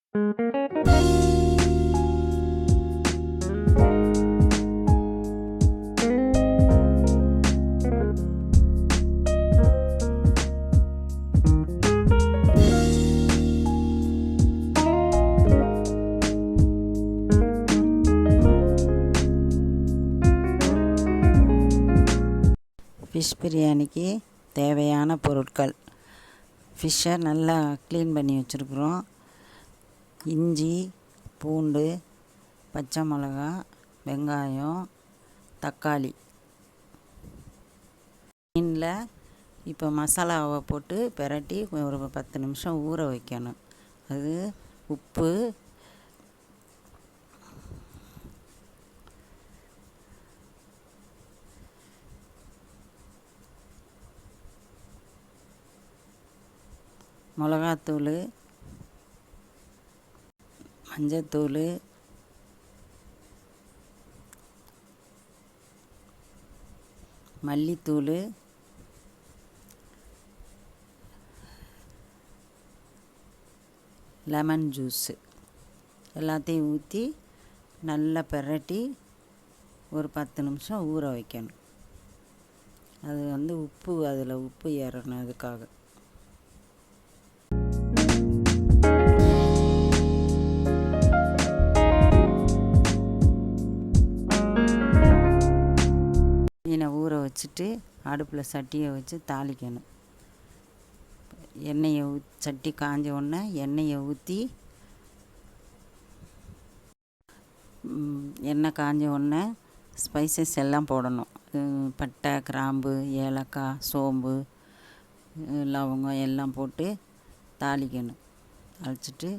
Fish பிரியாணிக்கு தேவையான பொருட்கள். ஃபிஷ்ஷை நல்லா க்ளீன் பண்ணி வச்சுருக்குறோம். இஞ்சி, பூண்டு, பச்சை மிளகா, வெங்காயம், தக்காளி. மீனில் இப்போ மசாலாவை போட்டு பிரட்டி ஒரு 10 நிமிஷம் ஊற வைக்கணும். அது உப்பு, மிளகாத்தூள், மஞ்சத்தூள், மல்லித்தூள், லெமன் ஜூஸு எல்லாத்தையும் ஊற்றி நல்லா பிரட்டி ஒரு 10 நிமிஷம் ஊற வைக்கணும். அது உப்பு அதில் உப்பு ஏறணும். அதுக்காக மீனை ஊற வச்சுட்டு அடுப்பில் சட்டியை வச்சு தாளிக்கணும். எண்ணெயை சட்டி காஞ்ச உடனே எண்ணெயை ஊற்றி எண்ணெய் காஞ்ச உடனே ஸ்பைசஸ் எல்லாம் போடணும். பட்டை, கிராம்பு, ஏலக்காய், சோம்பு, லவங்கம் எல்லாம் போட்டு தாளிக்கணும். தாளிச்சிட்டு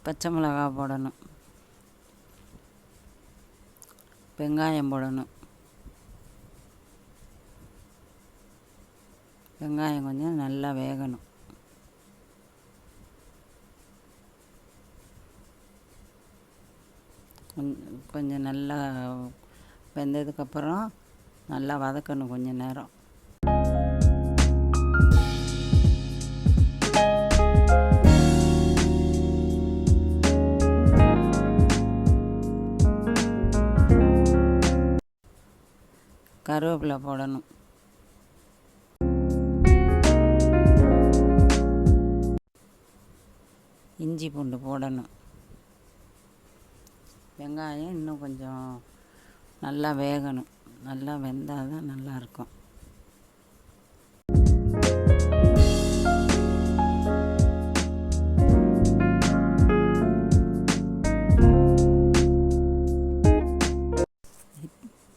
பச்சை மிளகா போடணும், வெங்காயம் போடணும். வெங்காயம் கொஞ்சம் நல்லா வேகணும். கொஞ்சம் நல்லா வெந்ததுக்கப்புறம் நல்லா வதக்கணும் கொஞ்சம் நேரம். கருவேப்பிலை போடணும். இஞ்சி பூண்டு போடணும். வெங்காயம் இன்னும் கொஞ்சம் நல்லா வேகணும். நல்லா வெந்தால் தான் நல்லாயிருக்கும்.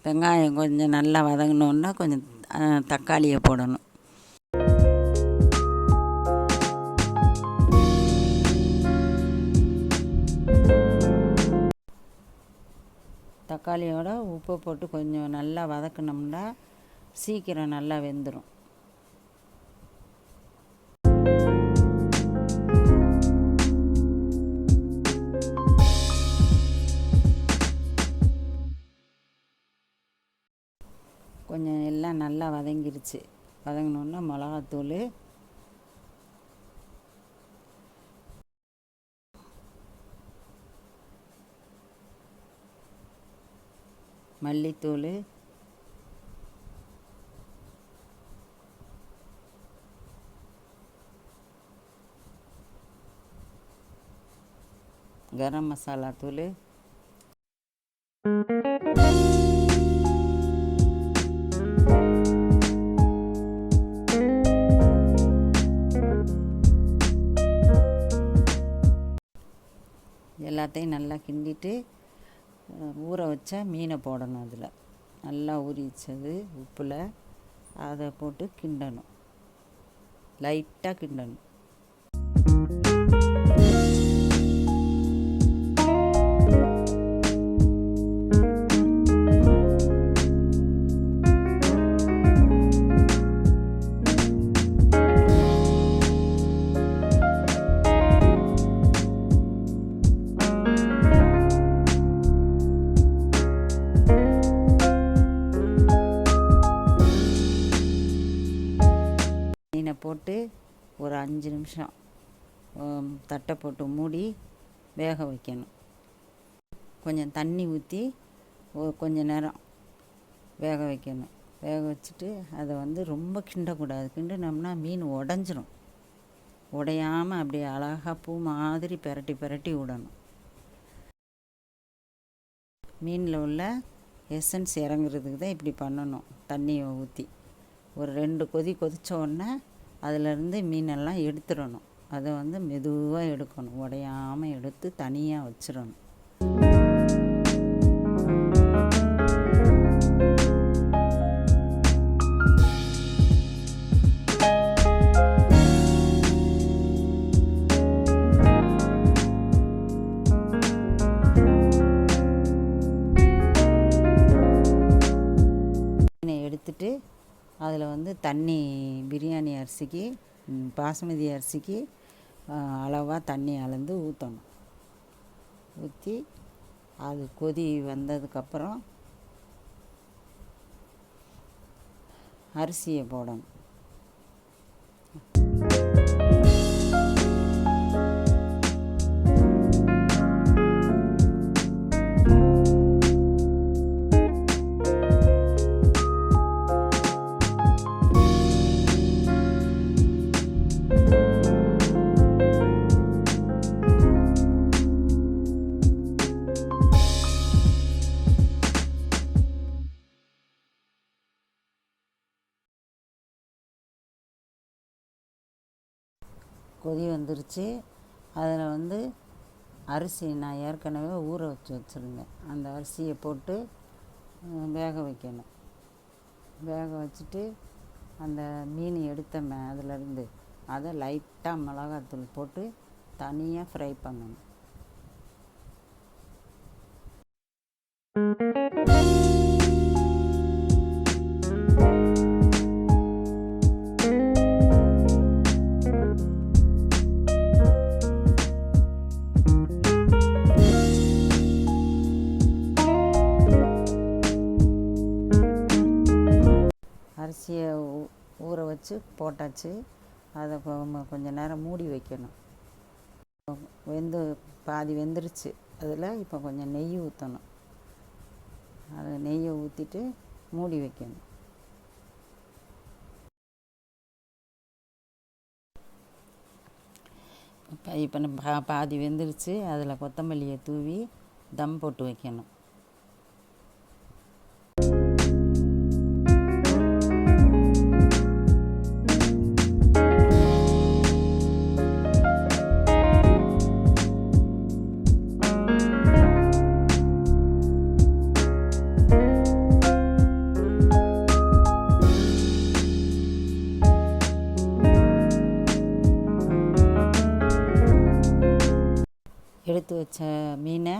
வெங்காயம் கொஞ்சம் நல்லா வதங்கினோன்னா கொஞ்சம் தக்காளியை போடணும். தக்காளியோட உப்பு போட்டு கொஞ்சம் நல்லா வதக்கினோம்னா சீக்கிரம் நல்லா வெந்துடும். கொஞ்சம் எல்லாம் நல்லா வதங்கிருச்சு. வதங்கினோன்னா மிளகாத்தூள், மல்லித்தூள், கரம் மசாலா தூள், எல்லாத்தையும் நல்லா கிண்டிட்டு ஊற வச்ச மீனை போடணும். அதில் நல்லா ஊறிச்சது உப்பில் அதை போட்டு கிண்டணும். லைட்டாக கிண்டணும். போட்டு ஒரு 5 நிமிஷம் தட்டை போட்டு மூடி வேக வைக்கணும். கொஞ்சம் தண்ணி ஊற்றி கொஞ்ச நேரம் வேக வைக்கணும். வேக வச்சுட்டு அதை ரொம்ப கிண்டக்கூடாது. கிண்டினோம்னா மீன் உடஞ்சிரும். உடையாமல் அப்படியே அழகாக பூ மாதிரி பெரட்டி பெரட்டி விடணும். மீனில் உள்ள எசன்ஸ் இறங்குறதுக்கு தான் இப்படி பண்ணணும். தண்ணியை ஊற்றி ஒரு 2 கொதி கொதித்த உடனே அதிலேருந்து மீனெல்லாம் எடுத்துடணும். அதை மெதுவாக எடுக்கணும். உடையாமல் எடுத்து தனியாக வச்சிடணும். எடுத்துட்டு அதில் தண்ணி பிரியாணி அரிசிக்கு பாசுமதி அரிசிக்கு அளவாக தண்ணி அளந்து ஊற்றணும். ஊற்றி அது கொதி வந்ததுக்கப்புறம் அரிசியை போடணும். கொதி வந்துருச்சு. அதில் அரிசி நான் ஏற்கனவே ஊற வச்சுருந்தேன். அந்த அரிசியை போட்டு வேக வைக்கணும். வேக வச்சுட்டு அந்த மீன் எடுத்தோமே அதிலேருந்து அதை லைட்டாக மிளகாத்தூள் போட்டு தனியாக ஃப்ரை பண்ணணும். அரிசியை ஊற வச்சு போட்டாச்சு. அதை கொஞ்சம் நேரம் மூடி வைக்கணும். பாதி வெந்துருச்சு. அதில் இப்போ கொஞ்சம் நெய் ஊற்றணும். அதை நெய்யை ஊற்றிட்டு மூடி வைக்கணும். இப்போ பாதி வெந்துருச்சு. அதில் கொத்தமல்லியை தூவி தம் போட்டு வைக்கணும். எடுத்து வச்ச மீனை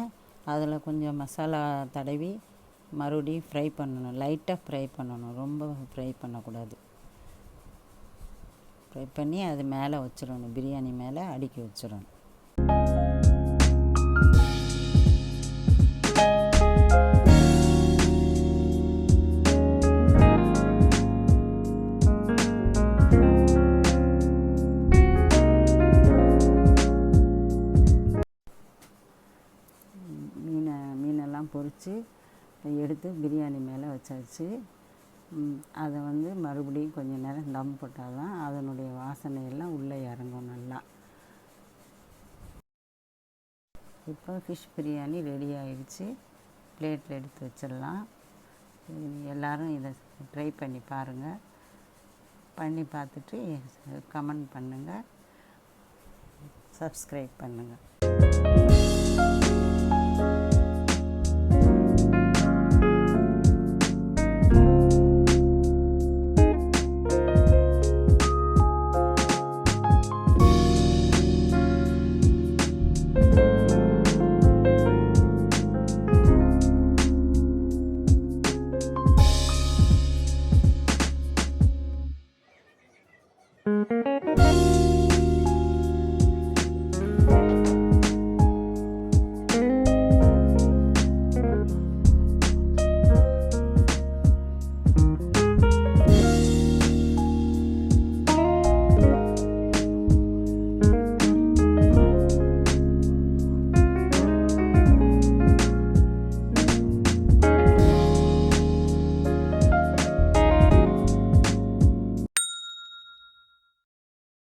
அதில் கொஞ்சம் மசாலா தடவி மறுபடியும் ஃப்ரை பண்ணணும். லைட்டாக ஃப்ரை பண்ணணும். ரொம்ப ஃப்ரை பண்ணக்கூடாது. ஃப்ரை பண்ணி அது மேலே வச்சிடணும். பிரியாணி மேலே அடுக்கி வச்சிடணும். பொரித்து எடுத்து பிரியாணி மேலே வச்சாச்சு. அதை மறுபடியும் கொஞ்சம் நேரம் தம் போட்டால் தான் அதனுடைய வாசனையெல்லாம் உள்ளே இறங்கும் நல்லா. இப்போ ஃபிஷ் பிரியாணி ரெடி ஆகிடுச்சு. பிளேட்டில் எடுத்து வச்சிடலாம். எல்லோரும் இதை ட்ரை பண்ணி பாருங்கள். பண்ணி பார்த்துட்டு கமெண்ட் பண்ணுங்கள், சப்ஸ்கிரைப் பண்ணுங்கள்.